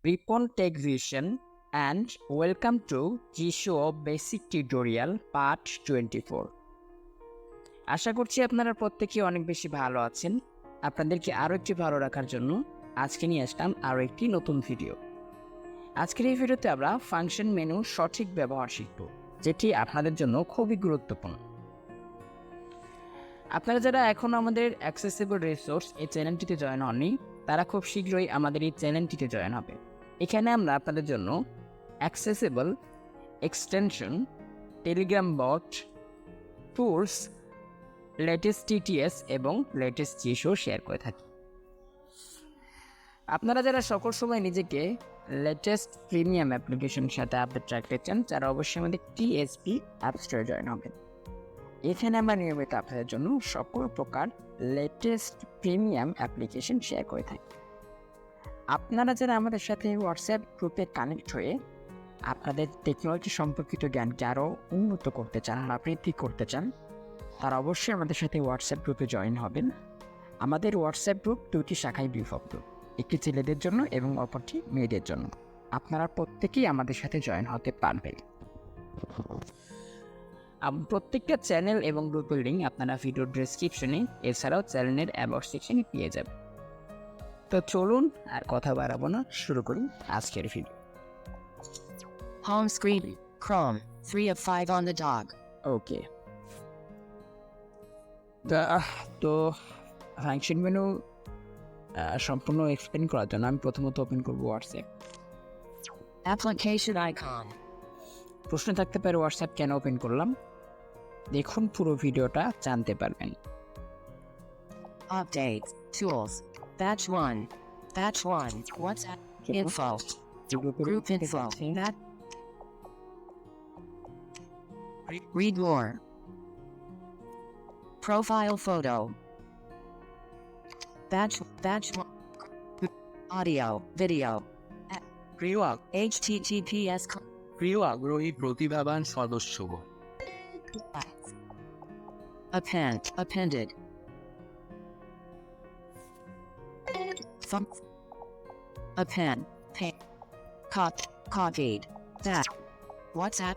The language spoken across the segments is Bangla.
Ripon Tech Vision and welcome to GShow Basic Tutorial Part 24. আশা করছি আপনারা প্রত্যেকেই অনেক বেশি ভালো আছেন। আপনাদেরকে আরও একটি ভালো রাখার জন্য আজকে নিয়ে আসলাম আরও একটি নতুন ভিডিও। আজকের এই ভিডিওতে আমরা ফাংশন মেনুর সঠিক ব্যবহার শিখব, যেটি আপনাদের জন্য খুবই গুরুত্বপূর্ণ। আপনারা যারা এখনও আমাদের অ্যাক্সেসিবল রিসোর্স এই চ্যানেলটিতে জয়েন হননি, তারা খুব শীঘ্রই আমাদের এই চ্যানেলটিতে জয়েন হবে। এখানে আমরা আপনাদের জন্য accessible, extension, telegram bot, tools, latest TTS এবং লেটেস্ট জিশো শেয়ার করে থাকি। আপনারা যারা সকল সময় নিজেকে লেটেস্ট প্রিমিয়াম অ্যাপ্লিকেশনের সাথে আপডেট রাখতে চান, তারা অবশ্যই আমাদের টিএসপি অ্যাপ স্টোরে জয়েন হবেন। এখানে আমরা নিয়মিত আপনাদের জন্য সকল প্রকার লেটেস্ট প্রিমিয়াম অ্যাপ্লিকেশন শেয়ার করে থাকি। আপনারা যারা আমাদের সাথে হোয়াটসঅ্যাপ গ্রুপে কানেক্ট হয়ে আপনাদের টেকনোলজি সম্পর্কিত জ্ঞানকে আরও উন্নত করতে চান বা বৃদ্ধি করতে চান, তারা অবশ্যই আমাদের সাথে হোয়াটসঅ্যাপ গ্রুপে জয়েন হবেন। আমাদের হোয়াটসঅ্যাপ গ্রুপ দুটি শাখায় বিভক্ত, একটি ছেলেদের জন্য এবং অপরটি মেয়েদের জন্য। আপনারা প্রত্যেকেই আমাদের সাথে জয়েন হতে পারবেন। প্রত্যেকটা চ্যানেল এবং গ্রুপের লিঙ্ক আপনারা ভিডিওর ডেসক্রিপশনে, এছাড়াও চ্যানেলের অ্যাবাউট সেকশনে পেয়ে যাবেন। তো চলুন আর কথা বাড়াবো না, শুরু করি আজকের video. Home screen, Chrome, 3 of 5 on the dog. ওকে, তো ফাংশন মেনু সম্পূর্ণ এক্সপ্লেন করার জন্য আমি প্রথমত ওপেন করব হোয়াটসঅ্যাপ। Application icon. প্রশ্ন থাকতে পারে হোয়াটসঅ্যাপ কেন ওপেন করলাম, দেখুন পুরো ভিডিওটা জানতে পারবেন। Updates, tools. Batch 1. Batch 1. WhatsApp. Info. Group info. That. Read more. Profile photo. Batch 1. Audio, video. প্রিয় HTTPS. প্রিয় আগ্রহী প্রতিভাবান সদস্যগণ, Appended. Append. Copied. That. WhatsApp.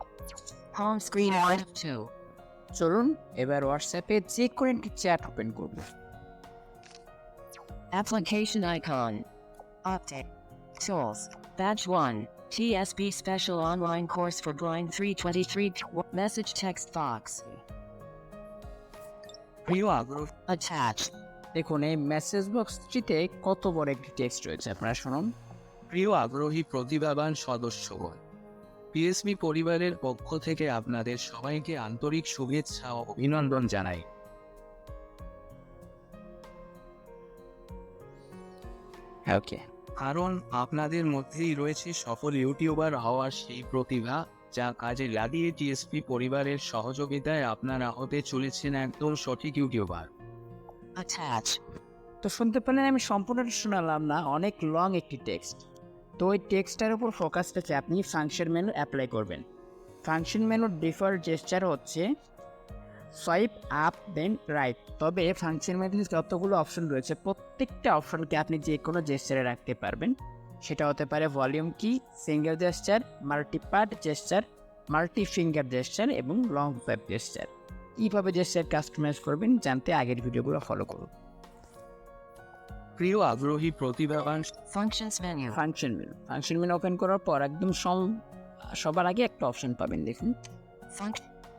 Home screen 1 of 2. চলুন এবার হোয়াটসঅ্যাপে যে কোনো একটি চ্যাট ওপেন করব। Application icon. Update. Tools. Batch 1. TSB Special Online Course for Blind 323. Message text box. প্রিয় আগ্রহী Attach. দেখুন এই মেসেজ বক্সটিতে কত বড় একটি টেক্সট রয়েছে, আপনারা শুনুন। প্রিয় আগ্রহী প্রতিভাবান সদস্যগণ, পিএসবি পরিবারের পক্ষ থেকে আপনাদের সবাইকে আন্তরিক শুভেচ্ছা ও অভিনন্দন জানাই। ওকে, কারণ আপনাদের মধ্যেই রয়েছে সফল ইউটিউবার হওয়ার সেই প্রতিভা, যা কাজে লাগিয়ে টিএসপি পরিবারের সহযোগিতায় আপনারা হতে চলেছেন একদম সঠিক ইউটিউবার। Attach. তো শুনতে পেলেন, আমি সম্পূর্ণটা শোনালাম না, অনেক লং একটি টেক্সট। তো ওই টেক্সটটার উপর ফোকাস রেখে আপনি ফাংশন মেনু অ্যাপ্লাই করবেন। ফাংশন মেনুর ডিফল্ট জেস্চার হচ্ছে সোয়াইপ আপ দেন রাইট। তবে ফাংশন মেনুতে যতগুলো অপশন রয়েছে, প্রত্যেকটা অপশনকে আপনি যে কোনো জেস্চারে রাখতে পারবেন। সেটা হতে পারে volume key, single gesture, multipart gesture, multi finger gesture এবং লং সোয়াইপ জেস্চার। কীভাবে জেস্চার কাস্টমাইজ করবেন জানতে আগের ভিডিওগুলো ফলো করুন। প্রিয় আগ্রহী প্রতিভাবান Functions menu. Function menu open করার পর একদম সবার আগে একটা অপশন পাবেন, দেখুন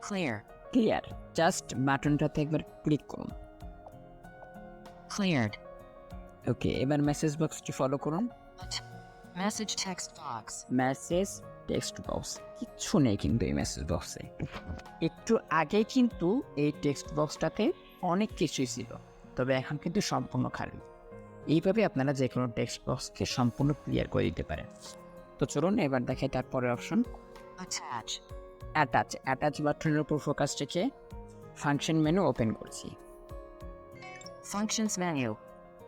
Clear. ক্লিয়ার। জাস্ট বাটনটাতে একবার ক্লিক করুন। Cleared. ওকে, এবার মেসেজ বক্সটি ফলো করুন। Message text box. Message text box, কিচ্ছু নেই কিন্তু এই মেসেজ বক্সে। একটু আগে কিন্তু এই টেক্সট বক্সটাতে অনেক কিছুই ছিল, তবে এখন কিন্তু সম্পূর্ণ খালি। এইভাবে আপনারা যে কোনো টেক্সট বক্সকে সম্পূর্ণ ক্লিয়ার করে দিতে পারেন। তো চলুন এবার দেখাই তারপরের অপশন Attach. অ্যাটাচ বাটনের উপর ফোকাস রেখে ফাংশন মেনু ওপেন করছি। Functions menu.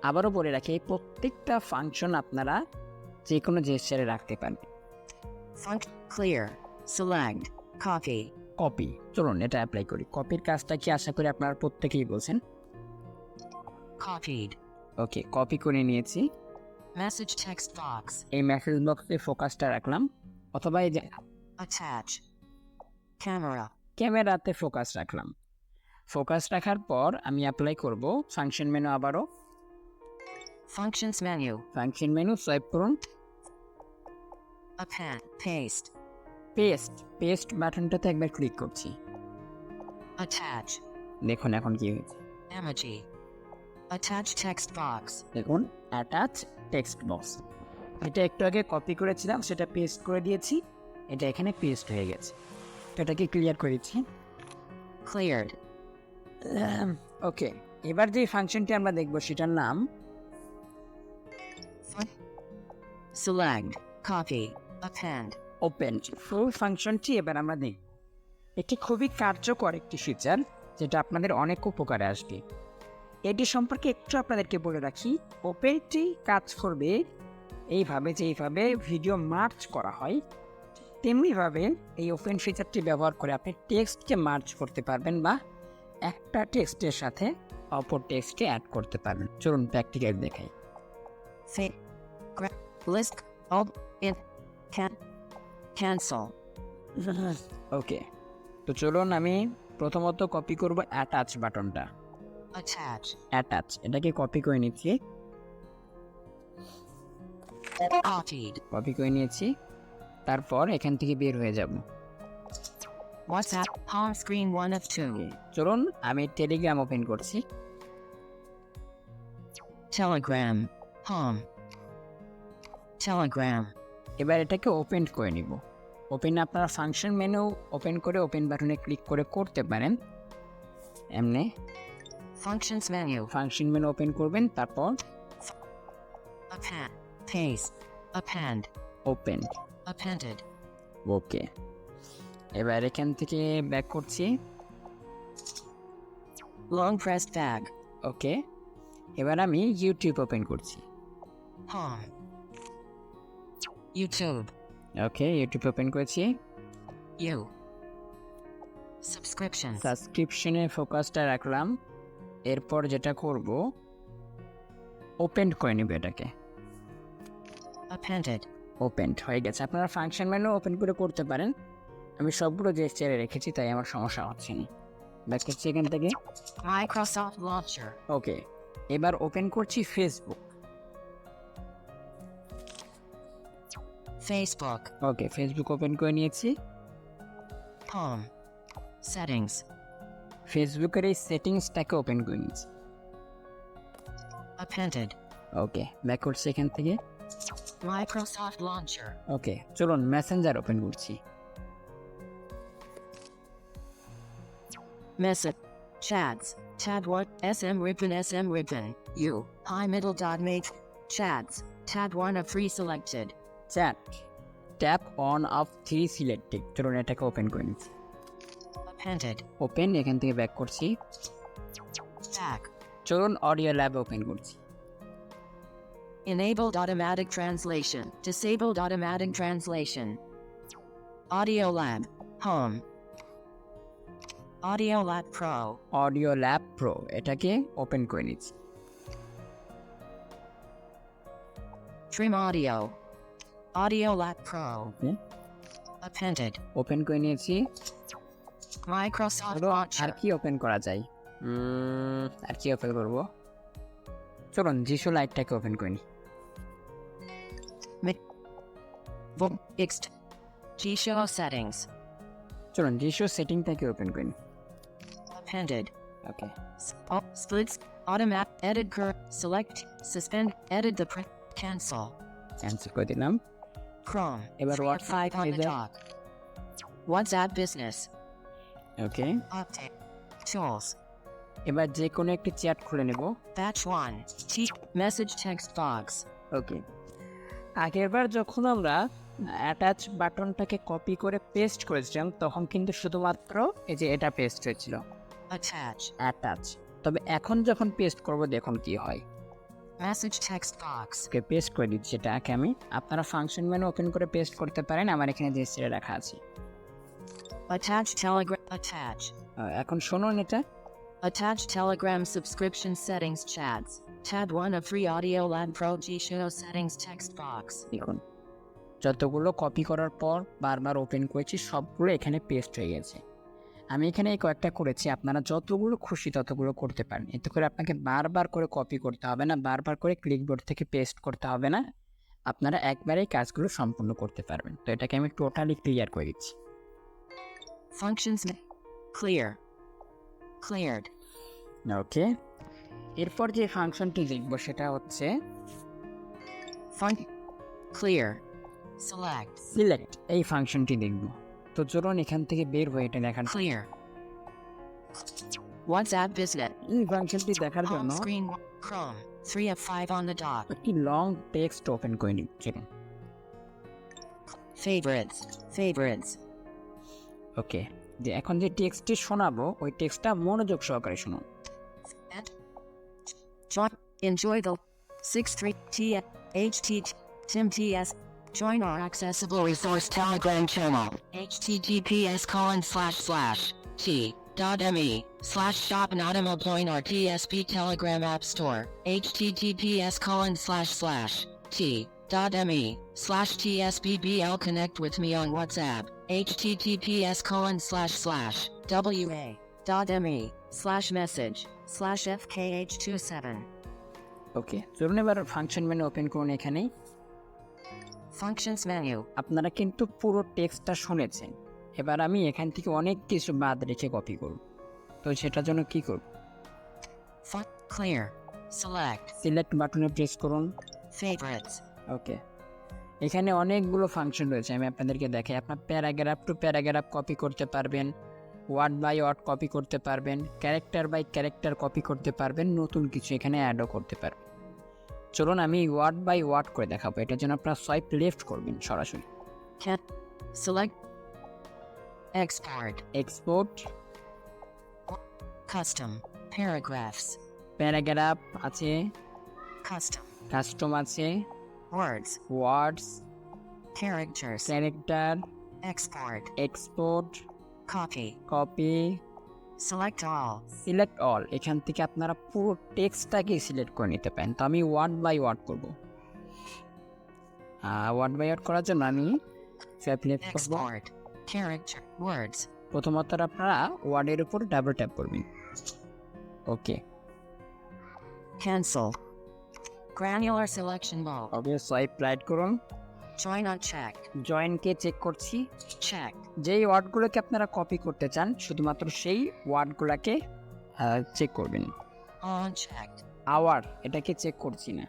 আবারও বলে রাখি, এই প্রত্যেকটা ফাংশন আপনারা যে কোনো জেস্চারে রাখতে পারবেন। Clear. Select. Copy. কপি, চলুন এটা অ্যাপ্লাই করি। কপির কাজটা কি আশা করি আপনারা প্রত্যেকেই বলছেন। Copied. ওকে, কপি করে নিয়েছি। Message text box. এই মেসেজ বক্সে ফোকাসটা রাখলাম, অথবা এই যে Attach. Camera. ক্যামেরাতে ফোকাস রাখলাম। ফোকাস রাখার পর আমি অ্যাপ্লাই করব ফাংশন মেনু, আবারও Functions menu. Function menu swipe করুন, Append. Paste. পেস্ট বাটনটাতে একবার ক্লিক করছি। Attach. দেখুন এখন কি হয়েছে, Emoji. Attach text box. দেখুন অ্যাটাচ টেক্সট বক্স। এটা একটু আগে কপি করেছিলাম, সেটা পেস্ট করে দিয়েছি, এটা এখানে পেস্ট হয়ে গেছে। তো এটাকে ক্লিয়ার করে দিচ্ছি। Cleared. ওকে, এবার যে ফাংশনটি আমরা দেখব সেটার নাম Select. Copy. Append. ওপেন। ফুল ফাংশনটি এবার আমরা দেখব। এটি খুবই কার্যকর একটি ফিচার, যেটা আপনাদের অনেক উপকারে আসবে। এটি সম্পর্কে একটু আপনাদেরকে বলে রাখি। ওপেনটি কাজ করবে এইভাবে, যে এইভাবে ভিডিও মার্জ করা হয়, তেমনিভাবে এই ওপেন ফিচারটি ব্যবহার করে আপনি টেক্সটকে মার্জ করতে পারবেন বা একটা টেক্সটের সাথে অপর টেক্সটকে অ্যাড করতে পারবেন। চলুন প্র্যাকটিক্যাল দেখাই। Fake. List. Alt. In. Cancel. ওকে, তো চলুন আমি প্রথমত কপি করব অ্যাটাচ বাটনটা। Attach. অ্যাটাচ, এটাকে কপি করে নিচ্ছি, Copied. কপি করে নিয়েছি। তারপর এখান থেকে বের হয়ে যাব। WhatsApp. Home screen 1 of 2. চলুন আমি টেলিগ্রাম ওপেন করছি। Telegram. Home. Telegram. এবার এটাকে ওপেন করে নিব। ওপেন আপনারা ফাংশন মেনু ওপেন করে ওপেন বাটনে ক্লিক করে করতে পারেন। এমনি Functions menu. Function menu open করবেন, তারপর Append. Paste. Append. Open. Appended. ওকে, এবার এখান থেকে ব্যাক করছি। Long pressed back. ওকে, এবার আমি ইউটিউব ওপেন করছি। Home. YouTube. ওকে, ইউটিউব ওপেন করেছি। You. Subscriptions. সাবস্ক্রিপশনে ফোকাসটা রাখলাম। এরপর যেটা করব, ওপেন করে নিব এটাকে। Appended. ওপেন হয়ে গেছে। আপনারা ফাংশন মেনু ওপেন করে করতে পারেন। আমি সবগুলো যে ছেড়ে রেখেছি, তাই আমার সমস্যা হচ্ছে না। ব্যাক করছি এখান থেকে। Microsoft Launcher. ওকে, এবার ওপেন করছি ফেসবুক। Facebook. ওকে, ফেসবুক ওপেন করে নিয়েছি। Home. Settings. ফেসবুকের এই সেটিংসটাকে ওপেন করে নিয়েছি। Appended. ওকে, ব্যাক করছি এখান থেকে। Microsoft Launcher. ওকে, চলুন মেসেঞ্জার ওপেন করছি। Message. Chats. Tab 1. SM ribbon. SM ribbon. U. High middle dot mate. Chats. Tab 1 of 3 selected. Chat, tap on of 3 selected. চলুন এটাকে ওপেন করে নিচ্ছি। Appended. ওপেন, এখান থেকে ব্যাক করছি। Back. চলুন অডিও ল্যাব ওপেন করছি। Enabled automatic translation. Disabled automatic translation. Audio Lab. Home. Audio Lab Pro. Audio lab pro, এটাকে ওপেন করে নিচ্ছি। Trim Audio. Audio Lab Pro. ওকে, Appended. ওপেন করে নিয়েছি। Microsoft আর Launcher. কি ওপেন করা যায়? আর কি ওপেন করব? চলুন জিশু লাইটটাকে ওপেন করে নিই। Ixt. G-Show settings. চলুন জিশু সেটিংটাকে ওপেন করে নিই। Appended. Okay, Splits. Automatic. Edit curve. Select. Suspend. Edit the print. Cancel. Cancel করে দিলাম। Chrome. এবার 3 of 5 on the WhatsApp. top. WhatsApp Business. Okay, Update. Tools. এবার যে কোনো একটি চ্যাট খুলে নেব। Batch 1. Message text box. ওকে, আগেরবার যখন আমরা অ্যাটাচ বাটনটাকে কপি করে পেস্ট করেছিলাম, তখন কিন্তু শুধুমাত্র এই যে এটা পেস্ট হয়েছিল, Attach. অ্যাটাচ। তবে এখন যখন পেস্ট করব, দেখুন কি হয়। Message text box. ওকে, পেস্ট করে দিচ্ছি এটাকে আমি। আপনারা ফাংশন মেনু ওপেন করে পেস্ট করতে পারেন, আমার এখানে যে ছেড়ে রাখা আছে। Attach Telegram. Attach. এখন শুনুন এটা। Attach Telegram subscription settings chats. Tab 1 of Free Audio Lab Pro G Show Settings text box. দেখুন যতগুলো কপি করার পর বারবার ওপেন করেছি সবগুলো এখানে পেস্ট হয়ে গেছে। আমি এখানে এই কয়েকটা করেছি, আপনারা যতগুলো খুশি ততগুলো করতে পারেন। এতে করে আপনাকে বারবার করে কপি করতে হবে না, বারবার করে ক্লিকবোর্ড থেকে পেস্ট করতে হবে না, আপনারা একবারেই কাজগুলো সম্পূর্ণ করতে পারবেন। তো এটাকে আমি টোটালি ক্লিয়ার করে দিচ্ছি। Functions clear. Cleared. ওকে, এরপর যে ফাংশনটি দেখবো সেটা হচ্ছে Clear. Select. সিলেক্ট। এই ফাংশনটি দেখব। তো চলুন এখান থেকে বের হয়ে এটা দেখান। Clear. WhatsApp Business. এই ফাংশনটি দেখার জন্য Home screen. Chrome. 3 of 5 on the dot. একটি লং টেক্সট ওপেন করে নিন। চলুন। Favorites. Favorites. ওকে, যে এখন যে টেক্সটটি শোনাবো ওই টেক্সটটা মনোযোগ সহকারে শুনুন। And enjoy the 63 T HT Tim TS. Join our accessible resource Telegram channel. https://t.me/shop.join our TSP Telegram App Store. https://t.me/TSPBL connect with me on WhatsApp. https://wa.me/message/FKH27. ওকে, চলুন এবার ফাংশন মেনু ওপেন করুন। এখানেই Functions menu. আপনারা কিন্তু পুরো টেক্সটটা শুনেছেন। এবার আমি এখান থেকে অনেক কিছু বাদ রেখে কপি করব। তো সেটার জন্য কি করব? Clear. Select. সিলেক্ট বাটনে প্রেস করুন। Favorites. ওকে, এখানে অনেকগুলো ফাংশন রয়েছে, আমি আপনাদেরকে দেখাই। আপনার প্যারাগ্রাফ টু প্যারাগ্রাফ কপি করতে পারবেন, ওয়ার্ড বাই ওয়ার্ড কপি করতে পারবেন, ক্যারেক্টার বাই ক্যারেক্টার কপি করতে পারবেন, নতুন কিছু এখানে অ্যাডও করতে পারবেন। চলুন আমি ওয়ার্ড বাই ওয়ার্ড করে দেখাবো। এটার জন্য আপনারা সোয়াইপ লেফট করবেন সরাসরি। Select. Export. Export. Custom. Paragraphs. Paragraph আছে, Custom. কাস্টম আছে, Words. ওয়ার্ডস, Characters. Character, Export. Export, Copy. Copy, Select all. Select all. এখান থেকে আপনারা পুরো টেক্সটটাকে সিলেক্ট করে নিতে পারেন। তো আমি ওয়ার্ড বাই ওয়ার্ড করব। ওয়ার্ড বাই ওয়ার্ড করার জন্য আমি সোয়াইপ লেফট করব। Export. Character. Words. প্রথমত আপনারা ওয়ার্ডের উপর ডাবল ট্যাপ করবেন। ওকে, Cancel. Granular selection mode. ওকে, সোয়াইপ রাইট করুন। Join unchecked. জয়েনকে চেক করছি। Check. যেই ওয়ার্ডগুলোকে আপনারা কপি করতে চান শুধুমাত্র সেই ওয়ার্ডগুলোকে চেক করবেন। Unchecked. আওয়ার এটাকে চেক করছি না।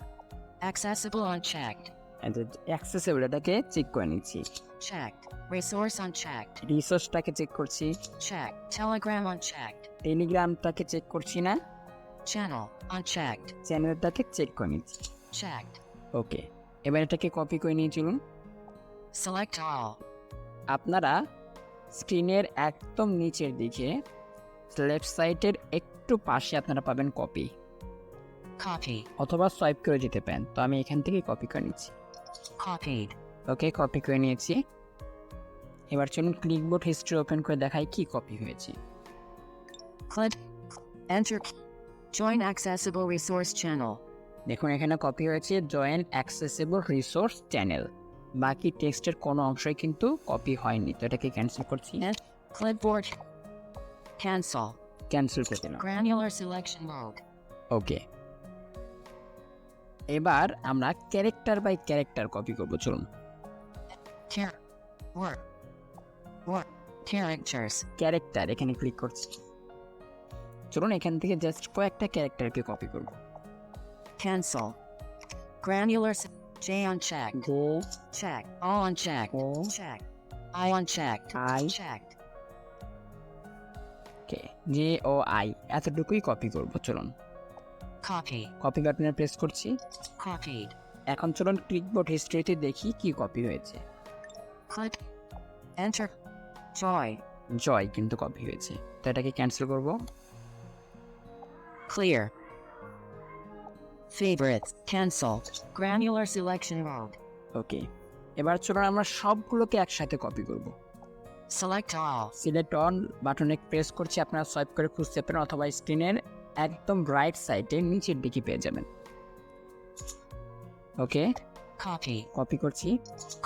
Accessible unchecked. অ্যাক্সেসেবল এটাকে চেক করে নিচ্ছি। Checked. Resource unchecked. রিসোর্সটাকে চেক করছি। Check. Telegram unchecked. টেলিগ্রামটাকে চেক করছি না। Channel unchecked. চ্যানেলটাকে চেক করে নিচ্ছি। Checked. ওকে, এবার এটাকে কপি করে নিয়ে চলুন। Select all. আপনারা স্ক্রিনের একদম নিচের দিকে লেফট সাইডের একটু পাশে আপনারা পাবেন কপি, Copy. অথবা সোয়াইপ করে যেতে পারেন। তো আমি এখান থেকে কপি করে নিচ্ছি। Copied. ওকে, কপি করে নিয়েছি। এবার চলুন ক্লিকবোর্ড হিস্ট্রি ওপেন করে দেখাই কি কপি হয়েছে। Click. Enter. Join accessible resource channel. দেখুন এখানে কপি হয়েছে জয়েন অ্যাক্সেসিবল রিসোর্স চ্যানেল। বাকি টেক্সটের কোনো অংশই কিন্তু কপি হয়নি। তো এটাকে ক্যান্সেল করছি। Clipboard. Cancel. ক্যান্সেল করে দিলাম। Granular selection mode. ওকে, এবার আমরা ক্যারেক্টার বাই ক্যারেক্টার কপি করব। চলুন Word. Characters. ক্যারেক্টার এখানে ক্লিক করছি। চলুন এখান থেকে জাস্ট কয়েকটা ক্যারেক্টারকে কপি করব। Cancel. Granular. J unchecked. গো, Check. All unchecked. O, Check. I unchecked. I, Checked. K, J O I এতটুকুই কপি করব। চলুন Copy. কপি বাটনে প্রেস করছি। Copied. এখন চলুন ক্লিকবোর্ড হিস্ট্রিতে দেখি কি কপি হয়েছে। Click. Enter. Joy. জয় কিন্তু কপি হয়েছে। তো এটাকে ক্যান্সেল করব। Clear. Favorites. Cancel. Granular selection mode. ওকে, এবার চলুন আমরা সবগুলোকে একসাথে কপি করব। Select all. সিলেক্ট অন বাটনে প্রেস করছি। আপনারা সোয়াইপ করে খুঁজতে পারেন, অথবা স্ক্রিনের একদম রাইট সাইডে নিচের দিকে পেয়ে যাবেন। ওকে, Copy. কপি করছি।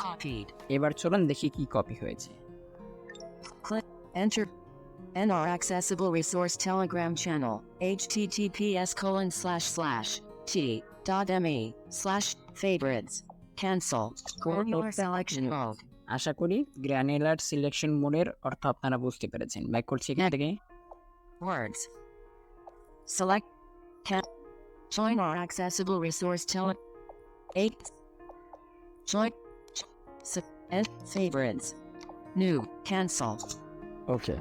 Copied. এবার চলুন দেখি কি কপি হয়েছে। Click. Enter. NR Accessible Resource Telegram Channel. https://t.me/favorites. Cancel. Granular selection mode. আশা করি গ্র্যানুলার সিলেকশন মোডের অর্থ আপনারা বুঝতে পেরেছেন। ব্যাক করছি এখান থেকে। Words. Select. Join our accessible resource tele. 8. Join. And favorites. New. Cancel. ওকে,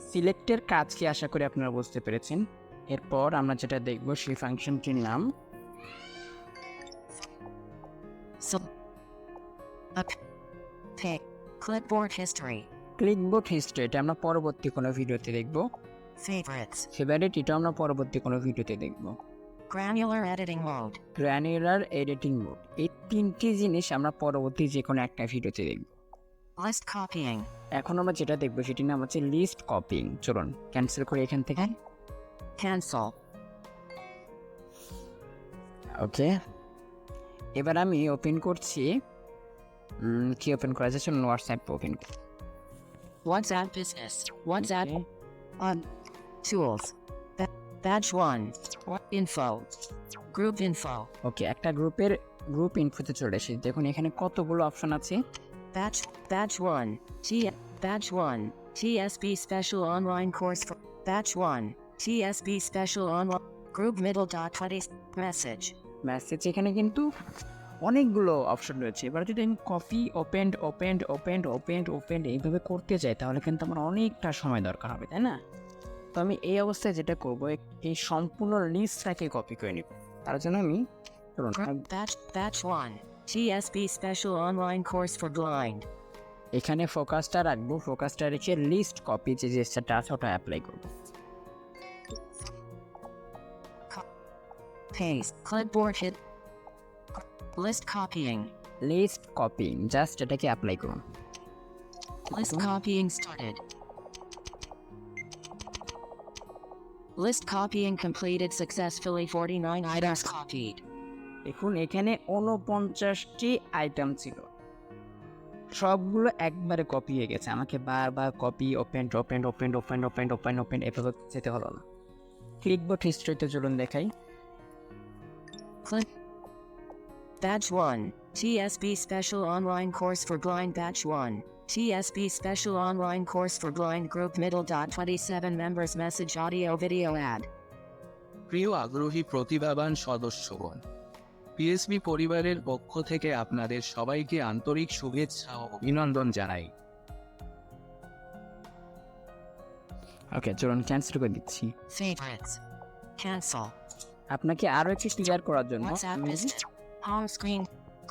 সিলেক্টের কাজ কি আশা করি আপনারা বুঝতে পেরেছেন। এরপর আমরা যেটা দেখব সেই ফাংশনটির নাম So. Pay. Clipboard history. Clipboard history. এটা আমরা পরবর্তী কোনো ভিডিওতে দেখব। Favorites. ফেভারিট এটা আমরা পরবর্তী কোনো ভিডিওতে দেখব। Granular editing mode. Granular editing mode, এই তিনটি জিনিস আমরা পরবর্তী যে কোনো একটা ভিডিওতে দেখব। List copying. এখন আমরা যেটা দেখবো সেটির নাম হচ্ছে লিস্ট কপিং। চলুন ক্যান্সেল করি এখান থেকে। Cancel. ওকে, এবার আমি ওপেন করছি। কি ওপেন করা যাচ্ছে? WhatsApp open. WhatsApp business. WhatsApp. On. Tools. Badge 1. Info. Group info. ওকে, একটা গ্রুপ ইনফোতে চলে এসেছি। দেখুন এখানে কতগুলো অপশন আছে। Batch 1. Batch 1. TSB special online course for Batch 1. TSB special online group middle dot 20 message. Message এখানে কিন্তু অনেকগুলো অপশন রয়েছে। এবার যদি আমি কপি ওপেন্ড এইভাবে করতে চাই তাহলে কিন্তু আমার অনেকটা সময় দরকার হবে, তাই না? তো আমি এই অবস্থায় যেটা করব, এই সম্পূর্ণ লিস্টটাকে কপি করে নিব। তার জন্য আমি Batch 1. TSB special online course for blind. এখানে ফোকাসটা রাখবো। ফোকাসটা রেখে লিস্ট কপি যে জেস্টারটা আছে ওটা অ্যাপ্লাই করব। Paste. Clipboard hit. List copying. List copying, just এটাকে অ্যাপ্লাই করুন। List copying started. List copying completed successfully. 49 items copied. দেখুন এখানে 49টি আইটেম ছিল, সবগুলো একবারে কপি হয়ে গেছে। আমাকে বারবার কপি ওপেন এভাবে যেতে হলো না। ক্লিকবোর্ড হিস্ট্রিতে চলুন দেখাই। Click. Batch 1. TSB special online course for blind. Batch 1. TSB special online course for blind group middle dot 27 members message audio video ad. প্রিয় আগ্রহী প্রতিভাবান সদস্যগণ, পিএসবি পরিবারের পক্ষ থেকে আপনাদের সবাইকে আন্তরিক শুভেচ্ছা ও অভিনন্দন জানাই। ওকে, চলুন ক্যান্সেল করে দিচ্ছি। Favorites. Cancel. আপনাকে aरो একটু ক্লিয়ার করার জন্য WhatsApp business. Home screen.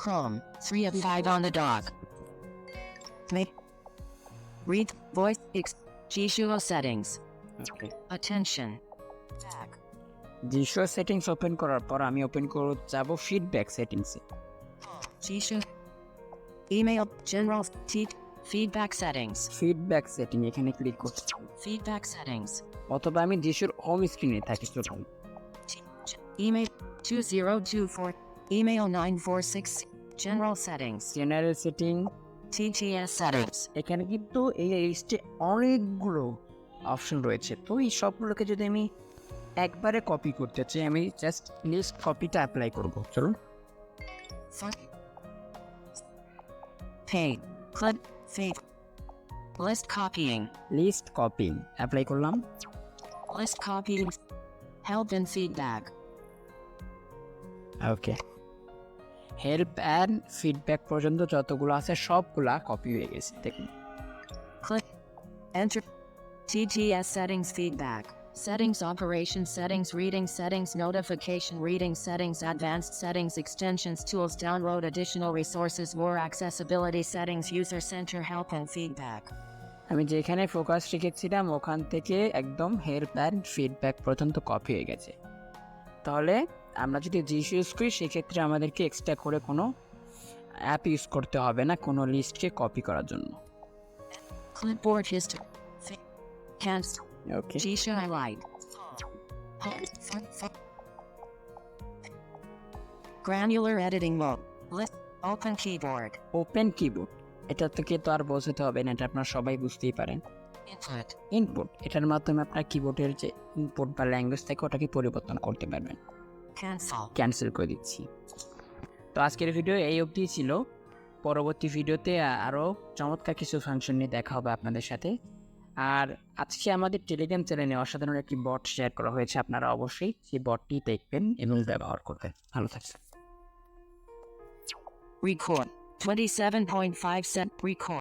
Chrome. 3 of 5 on the dock. Make. Read. Voice. Jishuo settings. Attention. Tag. Jishuo settings open করার পর আমি ওপেন করে যাব ফিডব্যাক সেটিংসে। Jishuo. Email. General. Feedback settings. Feedback setting এখানে ক্লিক করছি, Feedback settings. অথবা আমি জিশোর হোম স্ক্রিনে থাকি। চলুন Email 2024. Email 946. General settings. General setting. TTS settings. এখানে কিন্তু এই লিস্টে অনেকগুলো অপশন রয়েছে। তো এই সবগুলোকে যদি আমি একবারে কপি করতে চাই, আমি জাস্ট লিস্ট কপিটা অ্যাপ্লাই করব। চলুন Pay. Click. Fade. List copying. List copying apply করলাম। List copying. Help and feedback. Okay, help and feedback পর্যন্ত যতগুলো আছে সবগুলা কপি হয়ে গেছে। দেখুন Click. Enter. TTS settings feedback. Settings operation settings reading settings notification reading settings advanced settings extensions tools download additional resources more accessibility settings user center help and feedback. আমি যেখানে ফোকাস রেখেছিলাম ওখান থেকে একদম হেল্প অ্যান্ড ফিডব্যাক পর্যন্ত কপি হয়ে গেছে। তাহলে আমরা যদি জিশো ইউজ করি সেক্ষেত্রে আমাদেরকে এক্সট্রা করে কোনো অ্যাপ ইউজ করতে হবে না কোনো লিস্টকে কপি করার জন্য। Clipboard history. Cancel. Okay, Jisha I lied. Granular editing mode. List. Open keyboard. Open keyboard, এটা থেকে তো আর বোঝাতে হবে না, এটা আপনারা সবাই বুঝতেই পারেন। Input. ইনপুট, এটার মাধ্যমে আপনার কিবোর্ডের যে ইনপুট বা ল্যাঙ্গুয়েজ থাকে ওটাকে পরিবর্তন করতে পারবেন। Cancel. ক্যান্সেল করে দিচ্ছি। তো আজকের ভিডিও এই অবধি ছিল। পরবর্তী ভিডিওতে আরও চমৎকার কিছু ফাংশন নিয়ে দেখা হবে আপনাদের সাথে। আর আজকে আমাদের টেলিগ্রাম চ্যানেলে অসাধারণ একটি বট শেয়ার করা হয়েছে, আপনারা অবশ্যই সেই বটটি দেখবেন এবং ব্যবহার করবেন। ভালো থাকবেন। Record. 27.5 cent. Record.